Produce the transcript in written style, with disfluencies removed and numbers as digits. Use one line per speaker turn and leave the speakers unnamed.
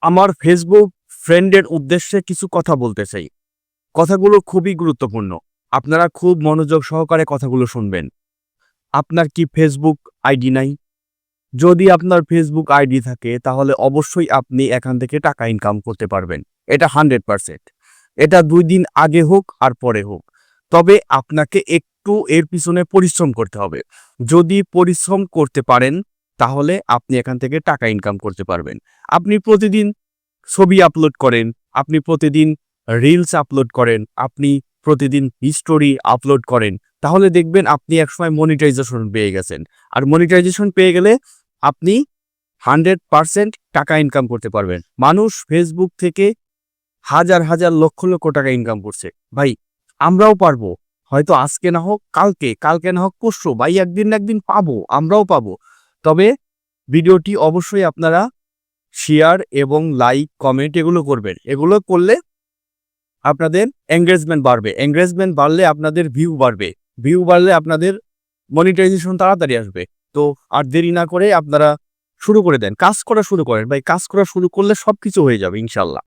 আমার ফেসবুক ফ্রেন্ডের উদ্দেশ্যে কিছু কথা বলতে চাই। কথাগুলো খুবই গুরুত্বপূর্ণ। আপনারা খুব মনোযোগ সহকারে কথাগুলো শুনবেন। আপনার কি ফেসবুক আইডি নাই? যদি আপনার ফেসবুক আইডি থাকে তাহলে অবশ্যই আপনি এখান থেকে টাকা ইনকাম করতে পারবেন। এটা 100%। এটা ২ দিন আগে হোক আর পরে হোক। তবে আপনাকে একটু এর পিছনে পরিশ্রম করতে হবে। যদি পরিশ্রম করতে পারেন তাহলে আপনি এখান থেকে টাকা ইনকাম করতে পারবেন। আপনি প্রতিদিন ছবি আপলোড করেন, আপনি প্রতিদিন রিলস আপলোড করেন, আপনি প্রতিদিন হিস্টোরি আপলোড করেন, তাহলে দেখবেন আপনি একসময় মনিটাইজেশন পেয়ে গেছেন। আর মনিটাইজেশন পেয়ে গেলে আপনি 100% টাকা ইনকাম করতে পারবেন। মানুষ ফেসবুক থেকে হাজার, হাজার লক্ষ, লক্ষ টাকা ইনকাম করছে। ভাই আমরাও পারবো। হয়তো আজকে না হোক কালকে, কালকে না হোক পরশু, ভাই একদিন না একদিন পাবো, আমরাও পাবো। তবে ভিডিওটি অবশ্যই আপনারা শেয়ার এবং লাইক, কমেন্ট এগুলো করবেন। এগুলো করলে আপনাদের এনগেজমেন্ট বাড়বে। এনগেজমেন্ট বাড়লে আপনাদের ভিউ বাড়বে। ভিউ বাড়লে আপনাদের মনিটাইজেশন তাড়াতাড়ি আসবে। তো আর দেরি না করে আপনারা শুরু করে দেন। কাজ করা শুরু করেন। ভাই কাজ করা শুরু করলে সবকিছু হয়ে যাবে ইনশাআল্লাহ।